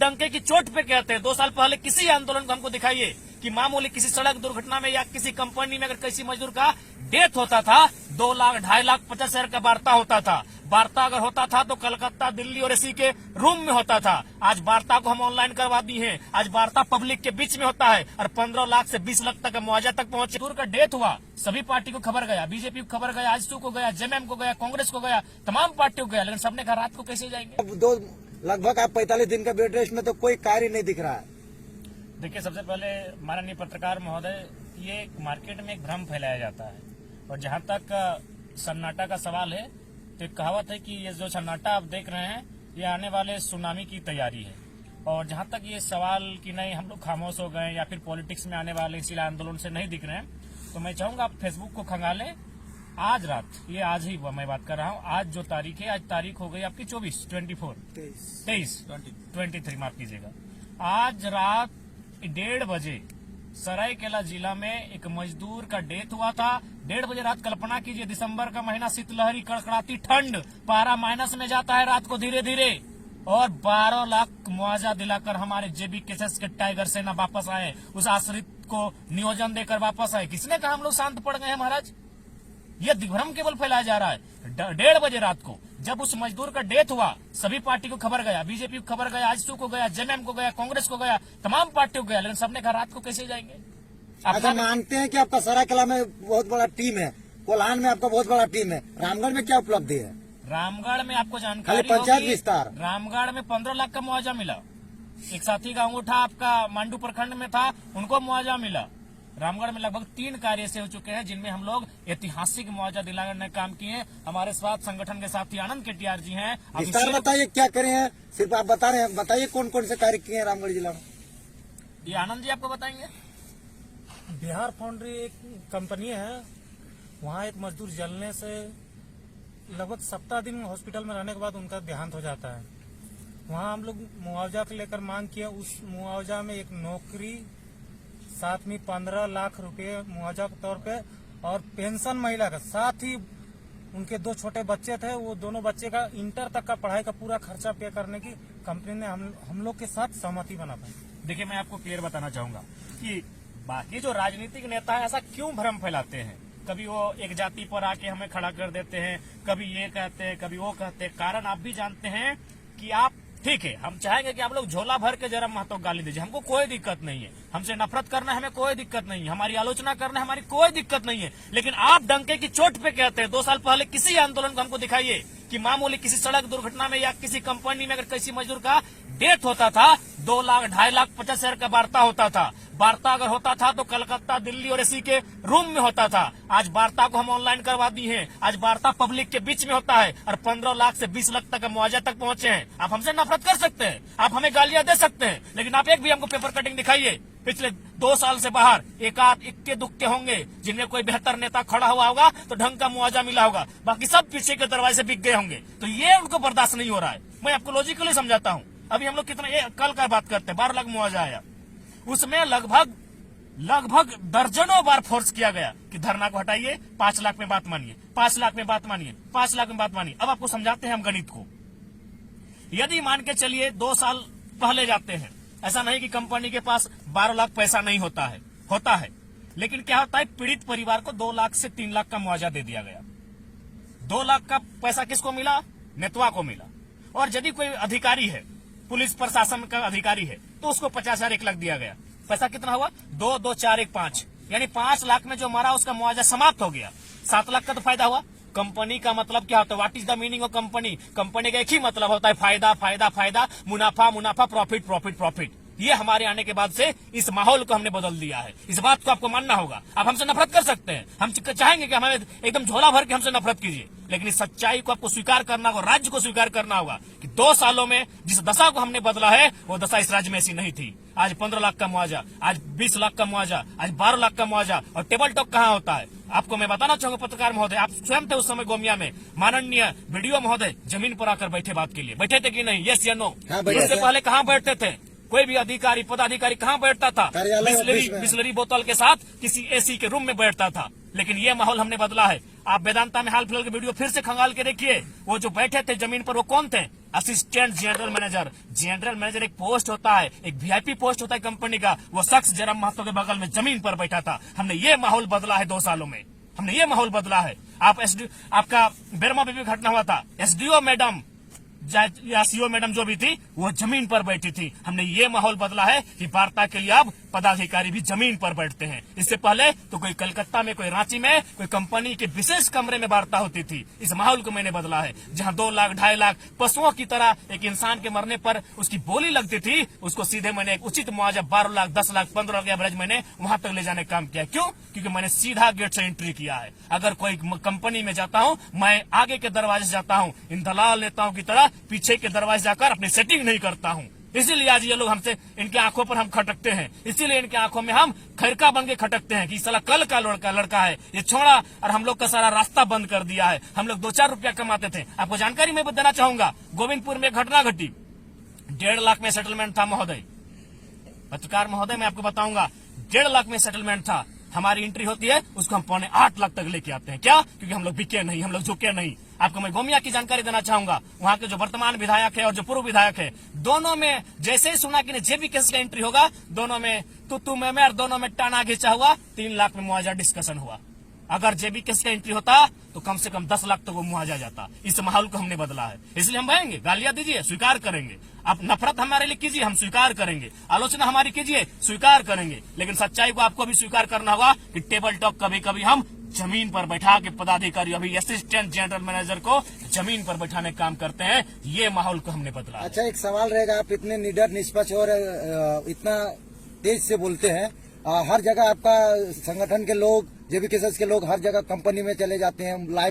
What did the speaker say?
डंके की चोट पे कहते हैं। 2 साल पहले किसी आंदोलन को हमको दिखाइए कि मामूली किसी सड़क दुर्घटना में या किसी कंपनी में अगर किसी मजदूर का डेथ होता था 2 लाख 2.5 लाख 50,000 का वार्ता होता था। वार्ता अगर होता था तो कलकत्ता, दिल्ली और एसी के रूम में होता था। आज वार्ता को हम ऑनलाइन करवा दी है। आज वार्ता पब्लिक के बीच में होता है और 15 लाख से 20 लाख तक का मुआवजा तक पहुंचे। मजदूर का डेथ हुआ, सभी पार्टी को खबर गया, बीजेपी को खबर गया, आजसू को गया, जेएमएम को गया, कांग्रेस को गया, तमाम पार्टियों को गया, लेकिन सबने कहा रात को कैसे जाएंगे। लगभग आप 45 दिन का बेड रेस्ट में तो कोई कार्य नहीं दिख रहा है। देखिए, सबसे पहले माननीय पत्रकार महोदय, ये मार्केट में एक भ्रम फैलाया जाता है और जहां तक सन्नाटा का सवाल है तो एक कहावत है कि ये जो सन्नाटा आप देख रहे हैं ये आने वाले सुनामी की तैयारी है। और जहां तक ये सवाल कि नहीं हम लोग खामोश हो गए या फिर पॉलिटिक्स में आने वाले इसीलिए आंदोलन से नहीं दिख रहे हैं, तो मैं चाहूंगा आप फेसबुक को खंगालें। आज रात, ये आज ही मैं बात कर रहा हूँ, आज जो तारीख है, आज तारीख हो गई आपकी 23 माफ कीजिएगा। आज रात 1:30 बजे सरायकेला जिला में एक मजदूर का डेथ हुआ था। 1:30 बजे रात, कल्पना कीजिए, दिसंबर का महीना, शीतलहरी, कड़कड़ाती ठंड, पारा माइनस में जाता है रात को धीरे धीरे, और 12 लाख मुआवजा दिलाकर हमारे जेबी केसेस के टाइगर सेना वापस आए, उस आश्रित को नियोजन देकर वापस आए। किसने कहा हम लोग शांत पड़ गए हैं महाराज? यह दिग्भ्रम केवल फैलाया जा रहा है। 1:30 बजे रात को जब उस मजदूर का डेथ हुआ, सभी पार्टी को खबर गया, बीजेपी को खबर गया, आजसू को गया, जेएमएम को गया, कांग्रेस को गया, तमाम पार्टियों को गया, लेकिन सबने कहा रात को कैसे जाएंगे। अच्छा, मानते हैं कि आपका सरायकेला में बहुत बड़ा टीम है, कोल्हान में आपका बहुत बड़ा टीम है, रामगढ़ में क्या उपलब्धि है? रामगढ़ में आपको जानकारी पंचायत विस्तार, रामगढ़ में 15 लाख का मुआवजा मिला। एक साथी का अंगूठा आपका मांडू प्रखंड में था, उनको मुआवजा मिला। रामगढ़ में लगभग 3 कार्य ऐसे हो चुके हैं जिनमें हम लोग ऐतिहासिक मुआवजा दिलाने का काम किए हैं। हमारे स्वास्थ्य संगठन के साथी आनंद केटीआर जी हैं। विस्तार बताइए क्या करे हैं, सिर्फ आप बता रहे हैं, बताइए कौन कौन से कार्य किए हैं रामगढ़ जिला में। ये आनंद जी आपको बताएंगे। बिहार फाउंड्री एक कंपनी है, वहाँ एक मजदूर जलने से लगभग 17 दिन हॉस्पिटल में रहने के बाद उनका देहांत हो जाता है। वहाँ हम लोग मुआवजा को लेकर मांग किया। उस मुआवजा में एक नौकरी, साथ में 15 लाख रुपए मुआवजा के तौर पे, और पेंशन महिला का, साथ ही उनके 2 छोटे बच्चे थे, वो दोनों बच्चे का इंटर तक का पढ़ाई का पूरा खर्चा पे करने की कंपनी ने हम लोग के साथ सहमति बना पाई। देखिए, मैं आपको क्लियर बताना चाहूंगा कि बाकी जो राजनीतिक नेता है ऐसा क्यों भ्रम फैलाते हैं। कभी वो एक जाति पर आके हमें खड़ा कर देते हैं, कभी ये कहते हैं, कभी वो कहते हैं। कारण आप भी जानते हैं कि आप, ठीक है, हम चाहेंगे कि आप लोग झोला भर के जरा महतो गाली दीजिए, हमको कोई दिक्कत नहीं है। हमसे नफरत करना हमें कोई दिक्कत नहीं है, हमारी आलोचना करना हमारी कोई दिक्कत नहीं है, लेकिन आप डंके की चोट पे कहते हैं। 2 साल पहले किसी आंदोलन को हमको दिखाइए कि मामूली किसी सड़क दुर्घटना में या किसी कंपनी में अगर किसी मजदूर का डेथ होता था 2 लाख 2.5 लाख 50,000 का वार्ता होता था। वार्ता अगर होता था तो कलकत्ता, दिल्ली और एसी के रूम में होता था। आज वार्ता को हम ऑनलाइन करवा दी है। आज वार्ता पब्लिक के बीच में होता है और 15 लाख से 20 लाख तक का मुआवजा तक पहुंचे हैं। आप हमसे नफरत कर सकते हैं, आप हमें गालियां दे सकते हैं, लेकिन आप एक भी हमको पेपर कटिंग दिखाइए पिछले 2 साल से बाहर, एकाध इक्के दुक्के होंगे जिनमें कोई बेहतर नेता खड़ा हुआ होगा तो ढंग का मुआवजा मिला होगा, बाकी सब पीछे के दरवाजे से बिक गए होंगे। तो ये उनको बर्दाश्त नहीं हो रहा है। मैं आपको लॉजिकली समझाता हूँ। अभी हम लोग कल का बात करते हैं, 12 लाख मुआवजा आया, उसमें लगभग दर्जनों बार फोर्स किया गया कि धरना को हटाइए, 5 लाख में बात मानिए, 5 लाख में बात मानिए, 5 लाख में बात मानिए। अब आपको समझाते हैं हम गणित को। यदि मान के चलिए 2 साल पहले जाते हैं, ऐसा नहीं कि कंपनी के पास 12 लाख पैसा नहीं होता है, लेकिन क्या होता है, पीड़ित परिवार को 2 लाख से 3 लाख का मुआवजा दे दिया गया। 2 लाख का पैसा किसको मिला? नेतवा को मिला। और यदि कोई अधिकारी है, पुलिस प्रशासन का अधिकारी है, तो उसको 50,000 1 लाख दिया गया। पैसा कितना हुआ? 2, 2, 4, 1, 5, यानी 5 लाख में जो मरा उसका मुआवजा समाप्त हो गया। 7 लाख का तो फायदा हुआ। कंपनी का मतलब क्या होता है? What is the meaning of company? Company का एक ही मतलब होता है फायदा, फायदा, फायदा, मुनाफा, मुनाफा, प्रॉफिट, प्रॉफिट, प्रॉफिट। ये हमारे आने के बाद से इस माहौल को हमने बदल दिया है। इस बात को आपको मानना होगा। आप हमसे नफरत कर सकते हैं, हम चाहेंगे कि हमें एकदम झोला भर के हमसे नफरत कीजिए, लेकिन इस सच्चाई को आपको स्वीकार करना होगा, राज्य को स्वीकार करना होगा कि 2 सालों में जिस दशा को हमने बदला है वो दशा इस राज्य में ऐसी नहीं थी। आज 15 लाख का मुआवजा, आज 20 लाख का मुआवजा, आज 12 लाख का मुआवजा, और टेबल टॉक कहाँ होता है? आपको मैं बताना चाहूंगा पत्रकार महोदय, आप स्वयं थे उस समय गोमिया में, माननीय वीडियो महोदय जमीन पर आकर बैठे, बात के लिए बैठे थे कि नहीं? यस या नो? इससे पहले कहाँ बैठते थे? कोई भी अधिकारी पदाधिकारी कहाँ बैठता था? बिस्लरी बोतल के साथ किसी एसी के रूम में बैठता था। लेकिन ये माहौल हमने बदला है। आप वेदांता में हाल फिलहाल के वीडियो फिर से खंगाल के देखिए, वो जो बैठे थे जमीन पर वो कौन थे? असिस्टेंट जनरल मैनेजर एक पोस्ट होता है, एक वीआईपी पोस्ट होता है कंपनी का। वो शख्स जयराम महतो के बगल में जमीन पर बैठा था। हमने ये माहौल बदला है 2 सालों में, हमने ये माहौल बदला है। आपका बेरमा में भी घटना हुआ था, एसडीओ मैडम या सीओ मैडम जो भी थी वो जमीन पर बैठी थी। हमने ये माहौल बदला है कि वार्ता के लिए अब पदाधिकारी भी जमीन पर बैठते हैं। इससे पहले तो कोई कलकत्ता में, कोई रांची में, कोई कंपनी के विशेष कमरे में वार्ता होती थी। इस माहौल को मैंने बदला है, जहां 2 लाख 2.5 लाख पशुओं की तरह एक इंसान के मरने पर उसकी बोली लगती थी, उसको सीधे मैंने एक उचित मुआवजा 12 लाख 10 लाख 15 लाख एवरेज मैंने वहां तक ले जाने का काम किया। क्यों? क्योंकि मैंने सीधा गेट से एंट्री किया है। अगर कोई कंपनी में जाता हूं, मैं आगे के दरवाजे से जाता हूं, इन दलाल नेताओं की तरह पीछे के दरवाजे जाकर अपनी सेटिंग नहीं करता हूं। इसीलिए आज ये लोग हमसे, इनके आंखों पर हम खटकते हैं, इसीलिए इनके आंखों में हम खैरका बन के खटकते हैं कि साला कल का लड़का है ये छोड़ा, और हम लोग का सारा रास्ता बंद कर दिया है। हम लोग 2-4 रुपया कमाते थे। आपको जानकारी मैं देना चाहूंगा, गोविंदपुर में घटना घटी, 1.5 लाख में सेटलमेंट था महोदय, पत्रकार महोदय मैं आपको बताऊंगा, 1.5 लाख में सेटलमेंट था। हमारी एंट्री होती है, उसको हम 7.25 लाख तक लेके आते हैं। क्या? क्योंकि हम लोग बिके नहीं, हम लोग झुके नहीं। आपको मैं गोमिया की जानकारी देना चाहूंगा, वहां के जो वर्तमान विधायक है और जो पूर्व विधायक है, दोनों में जैसे ही सुना कि जेबी केस का एंट्री होगा, दोनों में तू मैं और दोनों में टाना घिंचा हुआ, 3 लाख में मुआवजा डिस्कशन हुआ। अगर जेबी केस का एंट्री होता तो कम से कम 10 लाख तक वो मुआवजा जाता। इस माहौल को हमने बदला है, इसलिए हम बहेंगे, गालियां दीजिए, स्वीकार करेंगे। आप नफरत हमारे लिए कीजिए, हम स्वीकार करेंगे। आलोचना हमारी कीजिए, स्वीकार करेंगे। लेकिन सच्चाई को आपको भी स्वीकार करना होगा कि टेबल टॉक कभी कभी हम जमीन पर बैठा के पदाधिकारी, अभी असिस्टेंट जनरल मैनेजर को जमीन पर बैठाने का काम करते हैं। ये माहौल को हमने बदला है। अच्छा, एक सवाल रहेगा, आप इतने निडर, निष्पक्ष और इतना तेज से बोलते हैं, हर जगह आपका संगठन के लोग, जेबी केसेस के लोग हर जगह कंपनी में चले जाते हैं, लाइव